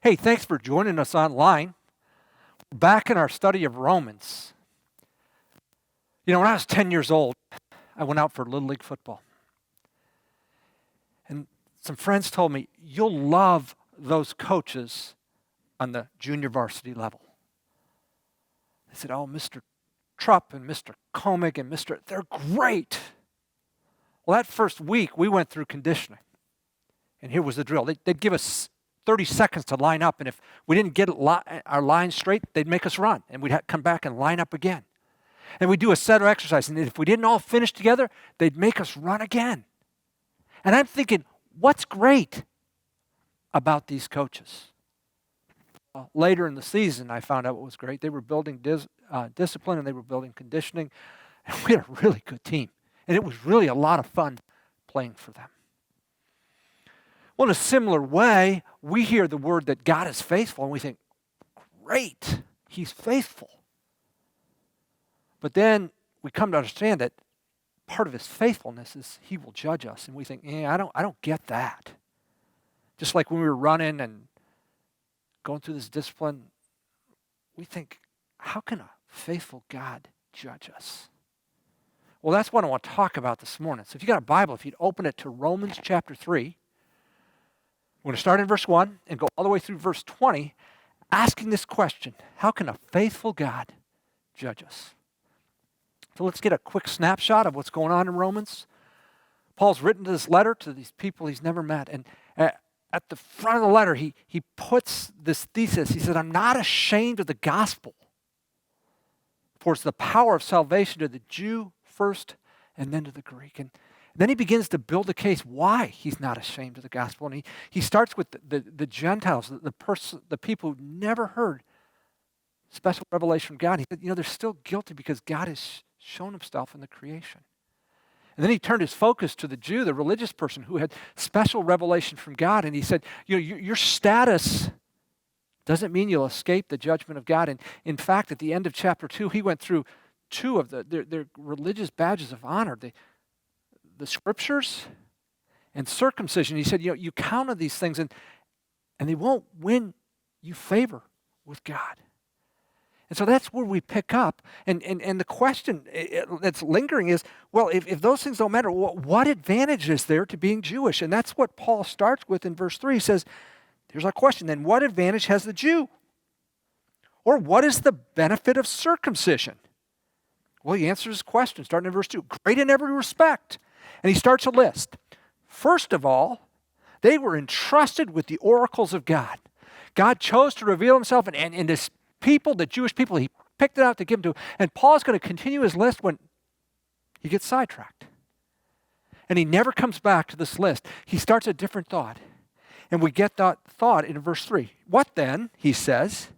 Hey, thanks for joining us online. We're back in our study of Romans. You know, when I was 10 years old, I went out for Little League football. And some friends told me, you'll love those coaches on the junior varsity level. They said, oh, Mr. Trupp and Mr. Comig and they're great. Well, that first week, we went through conditioning. And here was the drill. They'd give us 30 seconds to line up, and if we didn't get our line straight, they'd make us run, and we'd come back and line up again. And we'd do a set of exercises, and if we didn't all finish together, they'd make us run again. And I'm thinking, what's great about these coaches? Well, later in the season, I found out what was great. They were building discipline, and they were building conditioning, and we had a really good team. And it was really a lot of fun playing for them. Well, in a similar way, we hear the word that God is faithful, and we think, great, He's faithful. But then we come to understand that part of His faithfulness is He will judge us, and we think, I don't get that. Just like when we were running and going through this discipline, we think, how can a faithful God judge us? Well, that's what I want to talk about this morning. So if you got a Bible, if you'd open it to Romans chapter 3, we're going to start in verse 1 and go all the way through verse 20, asking this question, how can a faithful God judge us? So let's get a quick snapshot of what's going on in Romans. Paul's written this letter to these people he's never met. And at the front of the letter, he puts this thesis. He said, I'm not ashamed of the gospel, for it's the power of salvation to the Jew first and then to the Greek. And then he begins to build a case why he's not ashamed of the gospel. And he starts with the Gentiles, the people who never heard special revelation from God. He said, they're still guilty because God has shown Himself in the creation. And then he turned his focus to the Jew, the religious person who had special revelation from God. And he said, your status doesn't mean you'll escape the judgment of God. And in fact, at the end of chapter 2, he went through two of their religious badges of honor. The scriptures and circumcision. He said, you count on these things and they won't win you favor with God. And so that's where we pick up. And the question that's lingering is, well, if those things don't matter, what advantage is there to being Jewish? And that's what Paul starts with in verse 3. He says, here's our question, then what advantage has the Jew? Or what is the benefit of circumcision? Well, he answers his question, starting in verse 2. Great in every respect. And he starts a list. First of all, they were entrusted with the oracles of God. God chose to reveal Himself, and this people, the Jewish people, He picked it out to give them to. And Paul's going to continue his list when he gets sidetracked. And he never comes back to this list. He starts a different thought. And we get that thought in verse 3. What then, he says,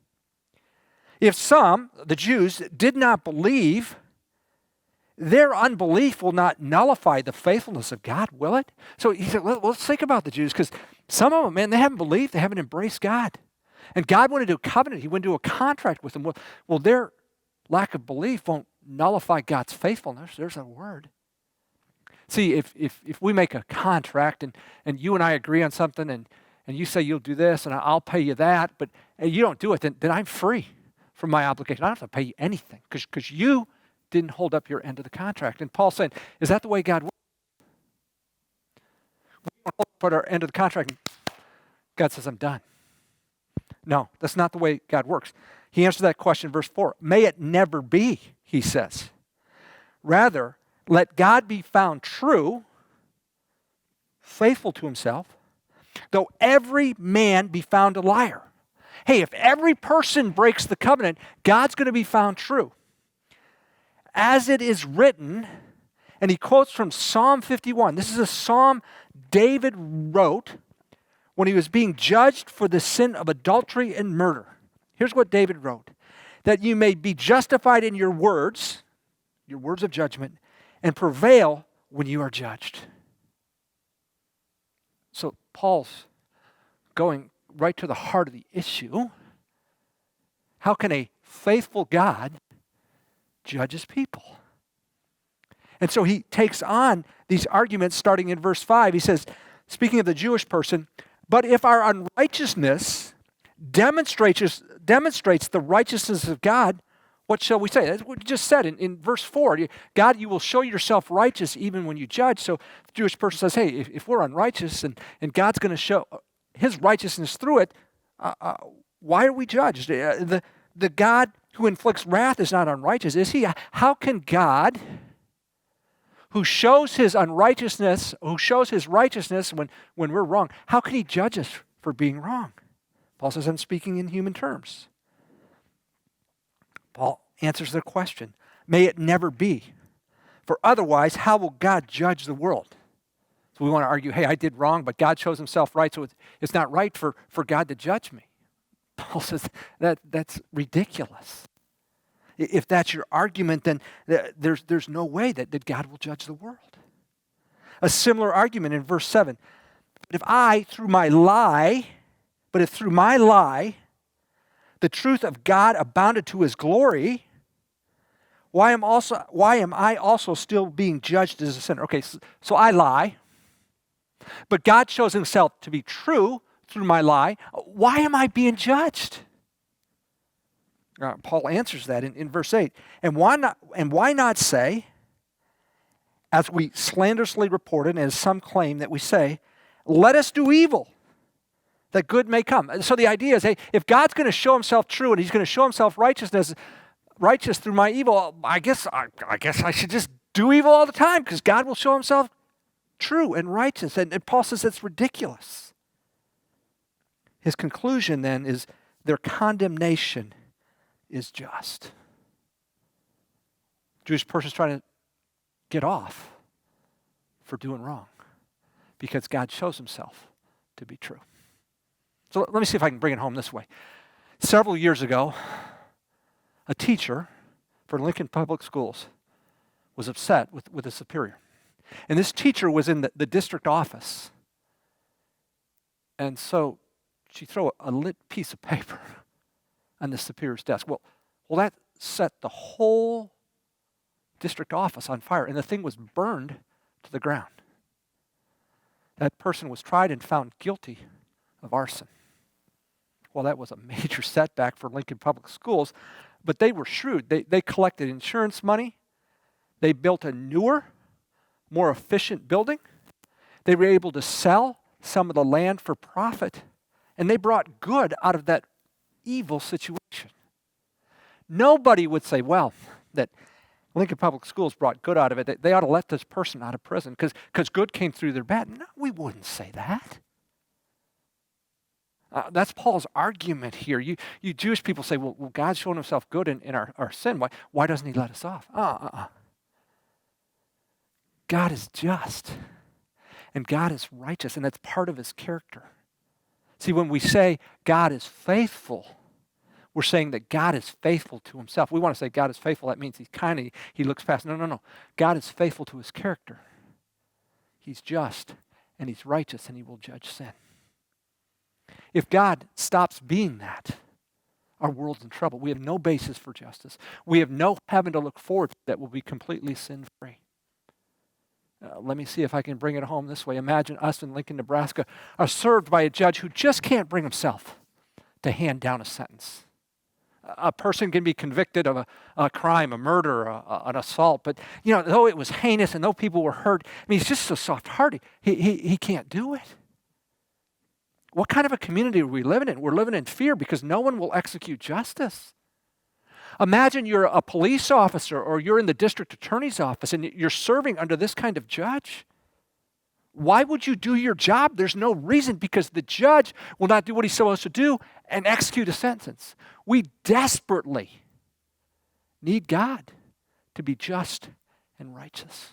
if some, the Jews, did not believe, their unbelief will not nullify the faithfulness of God, will it? So he said, let's think about the Jews, because some of them, man, they haven't believed, they haven't embraced God. And God went into a covenant, He went into a contract with them. Well, their lack of belief won't nullify God's faithfulness. There's a word. See, if we make a contract and you and I agree on something and you say you'll do this and I'll pay you that, but you don't do it, then I'm free from my obligation. I don't have to pay you anything because you didn't hold up your end of the contract. And Paul's saying, is that the way God works? We don't hold up our end of the contract and God says, I'm done. No, that's not the way God works. He answers that question in verse 4. May it never be, he says. Rather, let God be found true, faithful to Himself, though every man be found a liar. Hey, if every person breaks the covenant, God's going to be found true. As it is written, and he quotes from Psalm 51. This is a psalm David wrote when he was being judged for the sin of adultery and murder. Here's what David wrote. That you may be justified in your words of judgment, and prevail when you are judged. So Paul's going right to the heart of the issue. How can a faithful God judge His people? And so he takes on these arguments starting in verse 5. He says, speaking of the Jewish person, but if our unrighteousness demonstrates the righteousness of God, what shall we say? That's what we just said in verse 4. God, you will show yourself righteous even when you judge. So the Jewish person says, hey, if we're unrighteous and God's going to show his righteousness through it, why are we judged? The God who inflicts wrath is not unrighteous, is he? How can God, who shows his unrighteousness, who shows his righteousness when we're wrong, how can he judge us for being wrong? Paul says, I'm speaking in human terms. Paul answers the question, may it never be. For otherwise, how will God judge the world? So we want to argue, hey, I did wrong, but God shows himself right, so it's not right for God to judge me. Paul says that's ridiculous. If that's your argument, then there's no way that God will judge the world. A similar argument in verse 7. But if through my lie, the truth of God abounded to his glory, why am I also still being judged as a sinner? Okay, so I lie, but God shows himself to be true through my lie. Why am I being judged? Paul answers that in verse 8. And why not say, as we slanderously reported, and as some claim that we say, let us do evil, that good may come. And so the idea is, hey, if God's going to show himself true and he's going to show himself righteous through my evil, I guess I should just do evil all the time because God will show himself true and righteous. And Paul says it's ridiculous. His conclusion then is their condemnation is just. Jewish person's trying to get off for doing wrong because God shows himself to be true. So let me see if I can bring it home this way. Several years ago, a teacher for Lincoln Public Schools was upset with a superior. And this teacher was in the district office. And so she threw a lit piece of paper on the superior's desk. Well, that set the whole district office on fire, and the thing was burned to the ground. That person was tried and found guilty of arson. Well, that was a major setback for Lincoln Public Schools, but they were shrewd. They collected insurance money. They built a newer, more efficient building. They were able to sell some of the land for profit, and they brought good out of that evil situation. Nobody would say, well, that Lincoln Public Schools brought good out of it. They ought to let this person out of prison because good came through their bad. No, we wouldn't say that. That's Paul's argument here. You Jewish people say, well, God's shown himself good in our sin. Why doesn't he let us off? God is just, and God is righteous, and that's part of his character. See, when we say God is faithful, we're saying that God is faithful to himself. We want to say God is faithful. That means he looks past. No. God is faithful to his character. He's just, and he's righteous, and he will judge sin. If God stops being that, our world's in trouble. We have no basis for justice. We have no heaven to look forward to that will be completely sin-free. Let me see if I can bring it home this way. Imagine us in Lincoln, Nebraska, are served by a judge who just can't bring himself to hand down a sentence. A person can be convicted of a crime, a murder, an assault, but though it was heinous and though people were hurt, he's just so soft-hearted. He can't do it. What kind of a community are we living in? We're living in fear because no one will execute justice. Imagine you're a police officer or you're in the district attorney's office and you're serving under this kind of judge. Why would you do your job? There's no reason because the judge will not do what he's supposed to do and execute a sentence. We desperately need God to be just and righteous.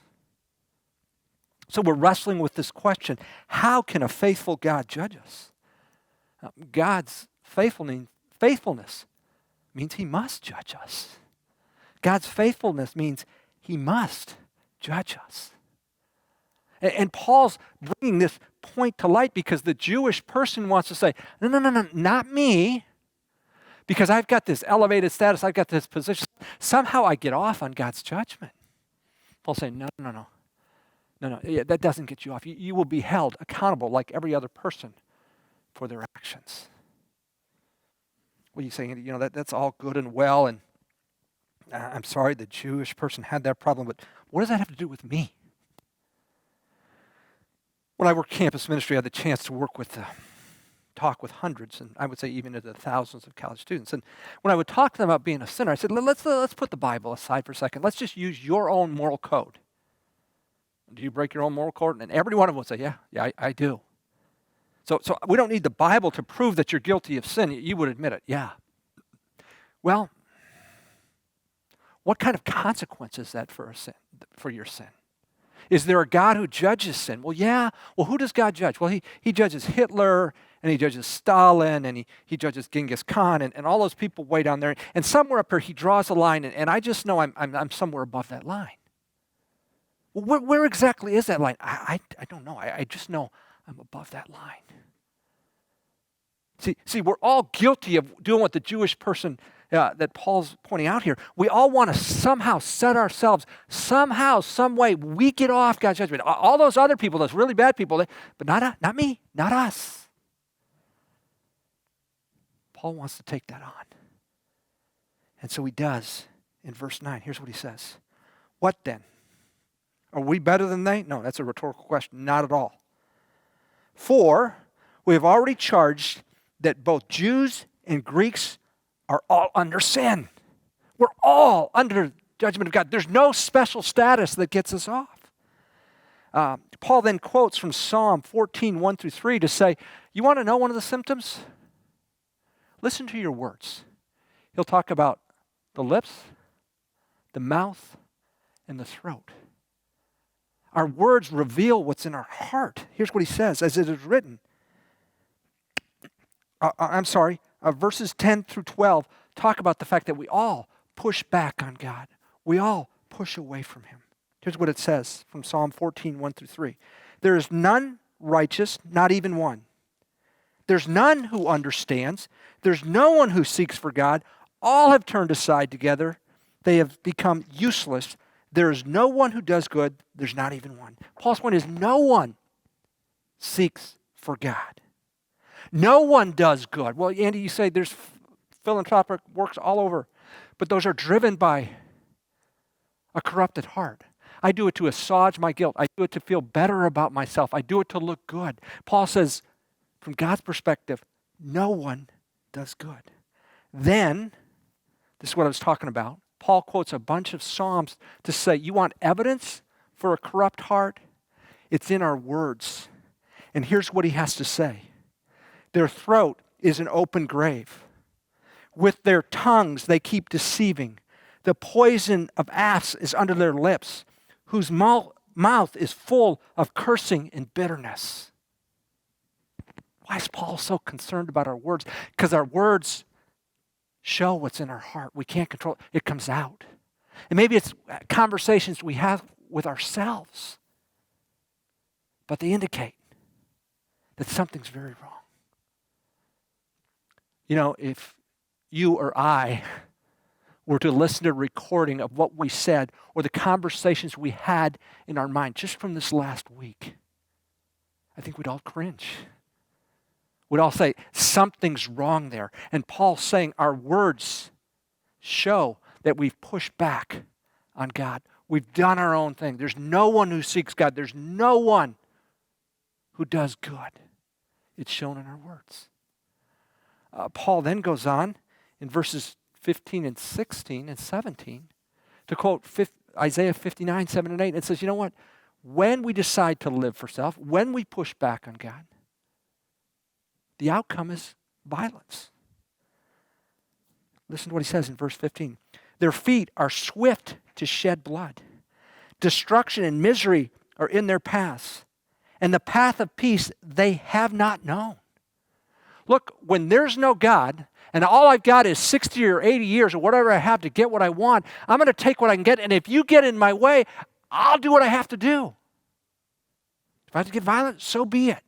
So we're wrestling with this question, how can a faithful God judge us? God's faithfulness means he must judge us. God's faithfulness means he must judge us. And Paul's bringing this point to light because the Jewish person wants to say, no, not me, because I've got this elevated status, I've got this position. Somehow I get off on God's judgment. Paul's saying, no, that doesn't get you off. You will be held accountable like every other person for their actions. Well, you say, Andy, that's all good and well, and I'm sorry the Jewish person had that problem, but what does that have to do with me? When I worked campus ministry, I had the chance to talk with hundreds, and I would say even into thousands of college students. And when I would talk to them about being a sinner, I said, let's put the Bible aside for a second. Let's just use your own moral code. Do you break your own moral code? And every one of them would say, yeah, I do. So we don't need the Bible to prove that you're guilty of sin. You would admit it. Yeah. Well, what kind of consequence is that for your sin? Is there a God who judges sin? Well, yeah. Well, who does God judge? Well, he judges Hitler, and he judges Stalin, and he judges Genghis Khan, and all those people way down there. And somewhere up here, he draws a line, and I just know I'm somewhere above that line. Well, where exactly is that line? I don't know. I just know I'm above that line. See, we're all guilty of doing what the Jewish person that Paul's pointing out here. We all want to somehow set ourselves, somehow, some way, we get off God's judgment. All those other people, those really bad people, but not me, not us. Paul wants to take that on. And so he does in verse 9. Here's what he says. What then? Are we better than they? No, that's a rhetorical question. Not at all. For we have already charged that both Jews and Greeks are all under sin. We're all under judgment of God. There's no special status that gets us off. Paul then quotes from Psalm 14, 1 through 3 to say, you want to know one of the symptoms? Listen to your words. He'll talk about the lips, the mouth, and the throat. Our words reveal what's in our heart. Here's what he says, as it is written. Verses 10 through 12 talk about the fact that we all push back on God. We all push away from him. Here's what it says from Psalm 14, 1 through 3. There is none righteous, not even one. There's none who understands. There's no one who seeks for God. All have turned aside together. They have become useless. There is no one who does good. There's not even one. Paul's point is no one seeks for God. No one does good. Well, Andy, you say there's philanthropic works all over, but those are driven by a corrupted heart. I do it to assuage my guilt. I do it to feel better about myself. I do it to look good. Paul says, from God's perspective, no one does good. Then, this is what I was talking about, Paul quotes a bunch of Psalms to say, you want evidence for a corrupt heart? It's in our words. And here's what he has to say. Their throat is an open grave. With their tongues they keep deceiving. The poison of asps is under their lips, whose mouth is full of cursing and bitterness. Why is Paul so concerned about our words? Because our words show what's in our heart. We can't control it. It comes out. And maybe it's conversations we have with ourselves, but they indicate that something's very wrong. You know, if you or I were to listen to a recording of what we said or the conversations we had in our mind just from this last week, I think we'd all cringe. We'd all say, something's wrong there. And Paul's saying our words show that we've pushed back on God. We've done our own thing. There's no one who seeks God. There's no one who does good. It's shown in our words. Paul then goes on in verses 15 and 16 and 17 to quote Isaiah 59, 7 and 8. It says, you know what? When we decide to live for self, when we push back on God, the outcome is violence. Listen to what he says in verse 15. Their feet are swift to shed blood. Destruction and misery are in their paths, and the path of peace they have not known. Look, when there's no God, and all I've got is 60 or 80 years or whatever I have to get what I want, I'm going to take what I can get, and if you get in my way, I'll do what I have to do. If I have to get violent, so be it.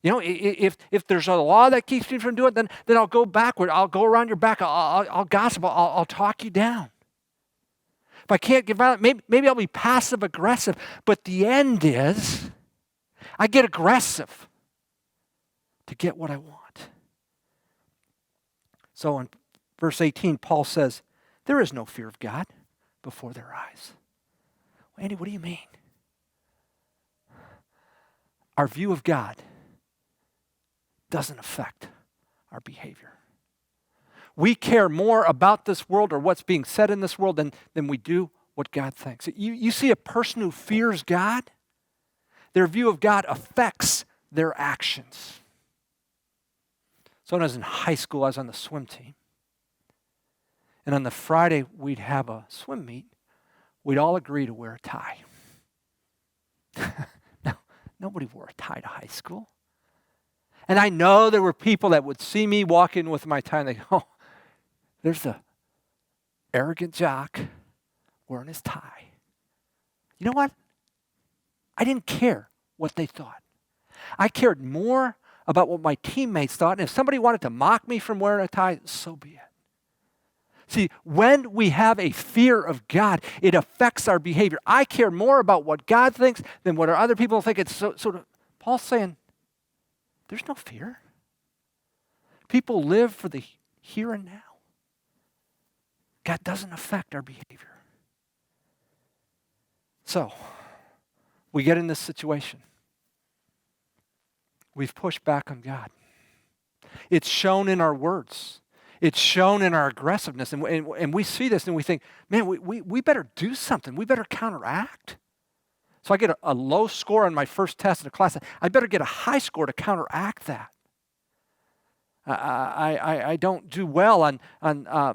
You know, if there's a law that keeps me from doing it, then I'll go backward. I'll go around your back. I'll gossip. I'll talk you down. If I can't get violent, maybe I'll be passive aggressive. But the end is, I get aggressive to get what I want. So in verse 18, Paul says, there is no fear of God before their eyes. Well, Andy, what do you mean? Our view of God doesn't affect our behavior. We care more about this world or what's being said in this world than we do what God thinks. You see a person who fears God, their view of God affects their actions. So when I was in high school, I was on the swim team. And on the Friday, we'd have a swim meet. We'd all agree to wear a tie. Now, nobody wore a tie to high school. And I know there were people that would see me walk in with my tie and they go, oh, there's the arrogant jock wearing his tie. You know what? I didn't care what they thought. I cared more about what my teammates thought. And if somebody wanted to mock me from wearing a tie, so be it. See, when we have a fear of God, it affects our behavior. I care more about what God thinks than what other people think. It's sort of, Paul's saying, there's no fear. People live for the here and now. God doesn't affect our behavior. So, we get in this situation. We've pushed back on God. It's shown in our words. It's shown in our aggressiveness. And we see this and we think, man, we better do something. We better counteract. So I get a low score on my first test in a class. I better get a high score to counteract that. I don't do well on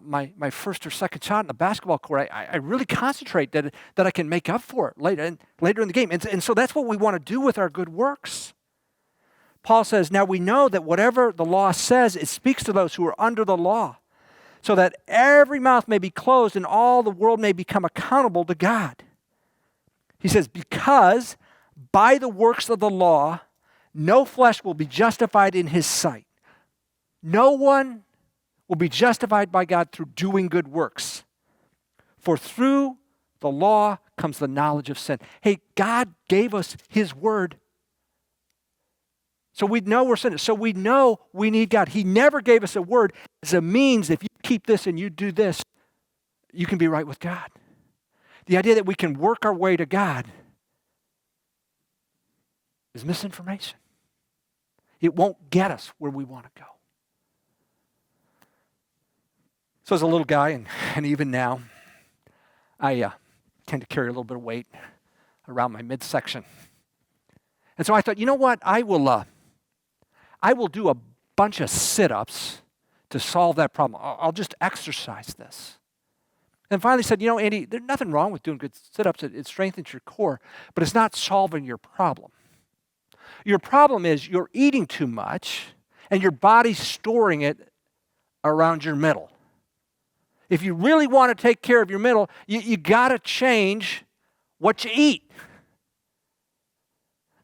my first or second shot in the basketball court. I really concentrate that I can make up for it later in the game. And so that's what we want to do with our good works. Paul says, now we know that whatever the law says, it speaks to those who are under the law, so that every mouth may be closed and all the world may become accountable to God. He says, because by the works of the law, no flesh will be justified in his sight. No one will be justified by God through doing good works. For through the law comes the knowledge of sin. Hey, God gave us his word. So we know we're sinners. So we know we need God. He never gave us a word as a means, if you keep this and you do this, you can be right with God. The idea that we can work our way to God is misinformation. It won't get us where we want to go. So as a little guy, and even now, I tend to carry a little bit of weight around my midsection. And so I thought, you know what? I will do a bunch of sit-ups to solve that problem. I'll just exercise this. And finally said, you know, Andy, there's nothing wrong with doing good sit-ups. It strengthens your core, but it's not solving your problem. Your problem is you're eating too much and your body's storing it around your middle. If you really want to take care of your middle, you got to change what you eat.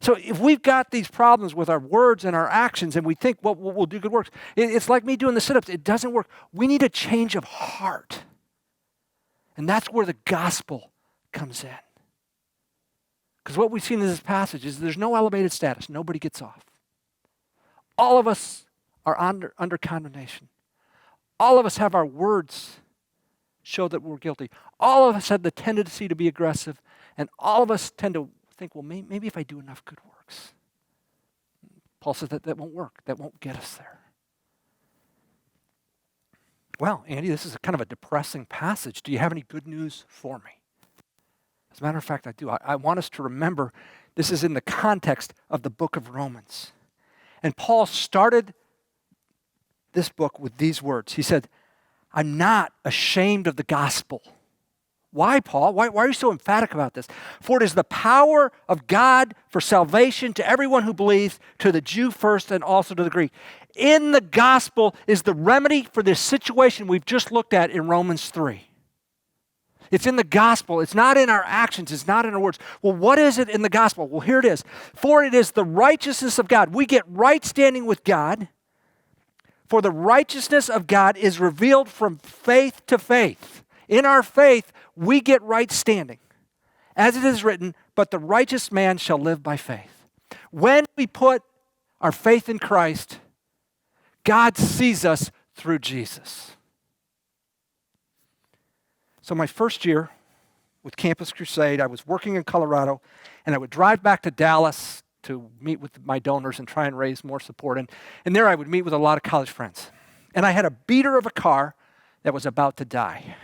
So if we've got these problems with our words and our actions and we think, well, we'll do good works, it's like me doing the sit-ups. It doesn't work. We need a change of heart. And that's where the gospel comes in. Because what we've seen in this passage is there's no elevated status. Nobody gets off. All of us are under condemnation. All of us have our words show that we're guilty. All of us have the tendency to be aggressive. And all of us tend to think, well, maybe if I do enough good works. Paul says that won't work. That won't get us there. Well, Andy, this is kind of a depressing passage. Do you have any good news for me? As a matter of fact, I do. I want us to remember this is in the context of the book of Romans. And Paul started this book with these words. He said, I'm not ashamed of the gospel. Why, Paul? Why are you so emphatic about this? For it is the power of God for salvation to everyone who believes, to the Jew first and also to the Greek. In the gospel is the remedy for this situation we've just looked at in Romans 3. It's in the gospel. It's not in our actions. It's not in our words. Well, what is it in the gospel? Well, here it is. For it is the righteousness of God. We get right standing with God. For the righteousness of God is revealed from faith to faith. In our faith, we get right standing. As it is written, but the righteous man shall live by faith. When we put our faith in Christ, God sees us through Jesus. So my first year with Campus Crusade, I was working in Colorado, and I would drive back to Dallas to meet with my donors and try and raise more support. And there I would meet with a lot of college friends. And I had a beater of a car that was about to die.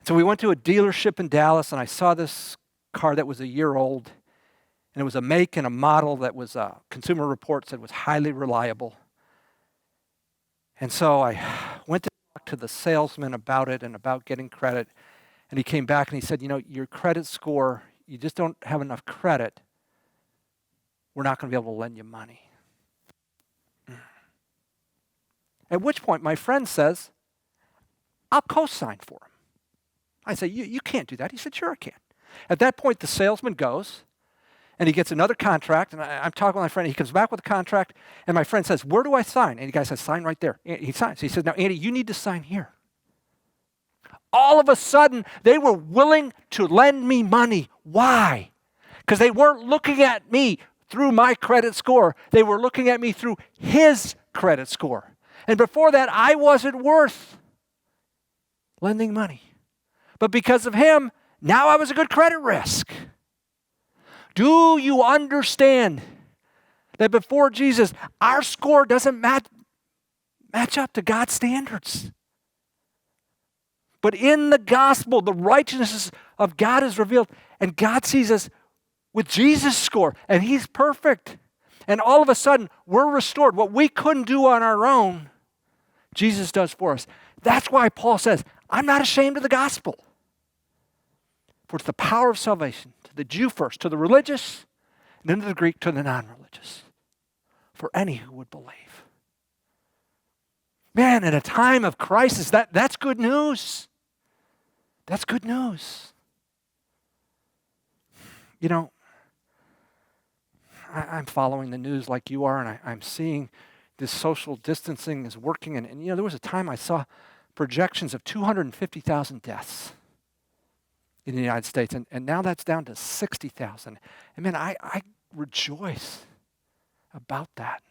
So we went to a dealership in Dallas, and I saw this car that was a year old, and it was a make and a model that was Consumer Reports said was highly reliable. And so I went to talk to the salesman about it and about getting credit, and he came back and he said, your credit score, you just don't have enough credit. We're not going to be able to lend you money. At which point my friend says, I'll co-sign for him. I say, you can't do that. He said, sure I can. At that point, the salesman goes, and he gets another contract, and I'm talking with my friend, and he comes back with a contract, and my friend says, where do I sign? And the guy says, sign right there. And he signs. He says, now, Andy, you need to sign here. All of a sudden, they were willing to lend me money. Why? Because they weren't looking at me through my credit score. They were looking at me through his credit score. And before that, I wasn't worth lending money. But because of him, now I was a good credit risk. Do you understand that before Jesus, our score doesn't match up to God's standards? But in the gospel, the righteousness of God is revealed, and God sees us with Jesus' score, and he's perfect. And all of a sudden, we're restored. What we couldn't do on our own, Jesus does for us. That's why Paul says, I'm not ashamed of the gospel. For it's the power of salvation to the Jew first, to the religious, and then to the Greek, to the non-religious. For any who would believe. Man, in a time of crisis, that's good news. That's good news. I'm following the news like you are, and I'm seeing this social distancing is working. And there was a time I saw projections of 250,000 deaths in the United States, and now that's down to 60,000. And man, I rejoice about that.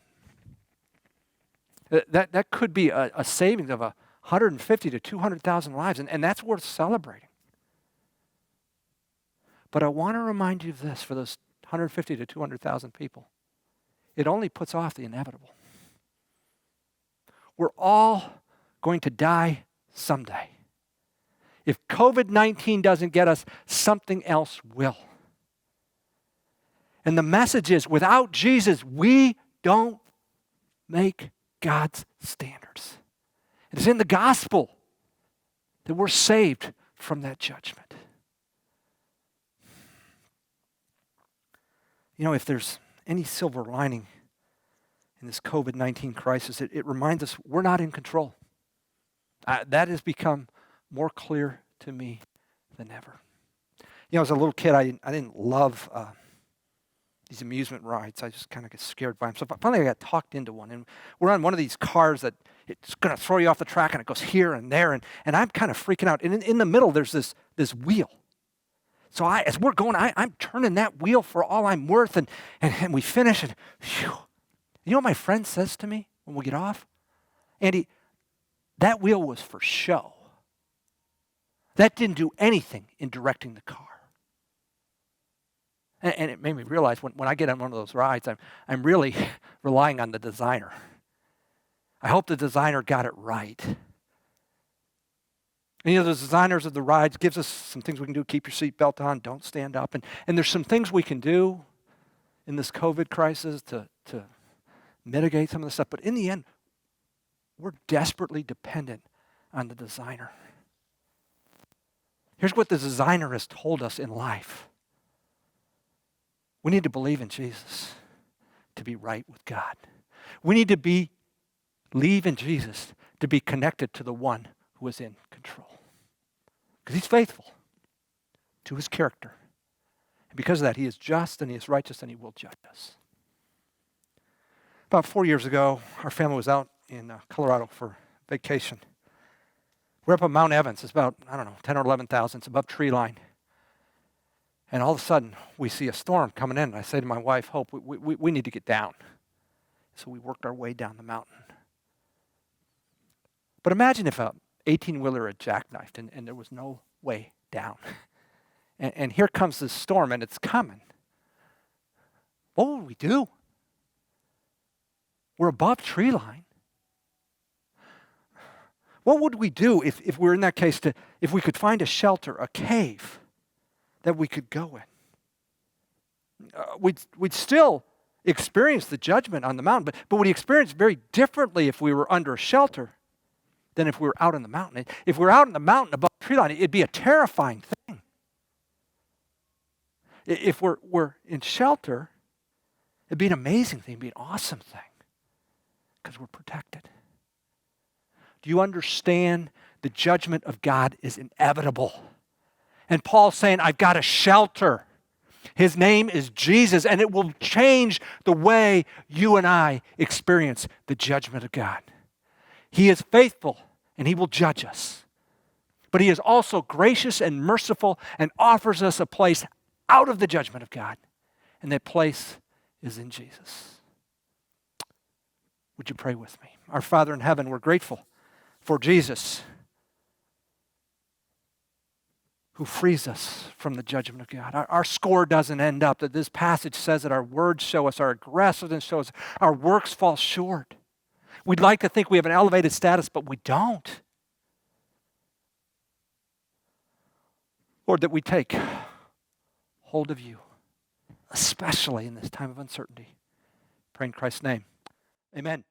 That could be a savings of 150 to 200,000 lives, and that's worth celebrating. But I want to remind you of this for those 150 to 200,000 people. It only puts off the inevitable. We're all going to die someday. If COVID-19 doesn't get us, something else will. And the message is, without Jesus, we don't make God's standards. It is in the gospel that we're saved from that judgment. If there's any silver lining in this COVID-19 crisis, it reminds us we're not in control. That has become more clear to me than ever. As a little kid, I didn't love these amusement rides. I just kind of get scared by them. So finally I got talked into one. And we're on one of these cars that it's going to throw you off the track, and it goes here and there. And I'm kind of freaking out. And in the middle, there's this wheel. So as we're going, I'm turning that wheel for all I'm worth. And we finish. And whew. You know what my friend says to me when we get off? Andy, that wheel was for show. That didn't do anything in directing the car. And it made me realize when I get on one of those rides, I'm really relying on the designer. I hope the designer got it right. And the designers of the rides gives us some things we can do. Keep your seatbelt on, don't stand up. And there's some things we can do in this COVID crisis to mitigate some of the stuff. But in the end, we're desperately dependent on the designer. Here's what the designer has told us in life. We need to believe in Jesus to be right with God. We need to believe in Jesus to be connected to the one who is in control. Because he's faithful to his character. And because of that, he is just and he is righteous and he will judge us. About 4 years ago, our family was out in Colorado for vacation. We're up on Mount Evans. It's about, 10 or 11,000. It's above tree line. And all of a sudden, we see a storm coming in. And I say to my wife, Hope, we need to get down. So we worked our way down the mountain. But imagine if a 18-wheeler had jackknifed and there was no way down. And here comes this storm and it's coming. What would we do? We're above tree line. What would we do if we're in that case, if we could find a shelter, a cave that we could go in? We'd still experience the judgment on the mountain, but we'd experience very differently if we were under a shelter than if we were out on the mountain. If we were out on the mountain above the tree line, it'd be a terrifying thing. If we're in shelter, it'd be an amazing thing, it'd be an awesome thing, because we're protected. Do you understand the judgment of God is inevitable? And Paul's saying, I've got a shelter. His name is Jesus, and it will change the way you and I experience the judgment of God. He is faithful, and he will judge us. But he is also gracious and merciful and offers us a place out of the judgment of God. And that place is in Jesus. Would you pray with me? Our Father in heaven, we're grateful for Jesus, who frees us from the judgment of God. Our score doesn't end up. That this passage says that our words show us, our aggressiveness shows us, our works fall short. We'd like to think we have an elevated status, but we don't. Lord, that we take hold of you, especially in this time of uncertainty. Pray in Christ's name. Amen.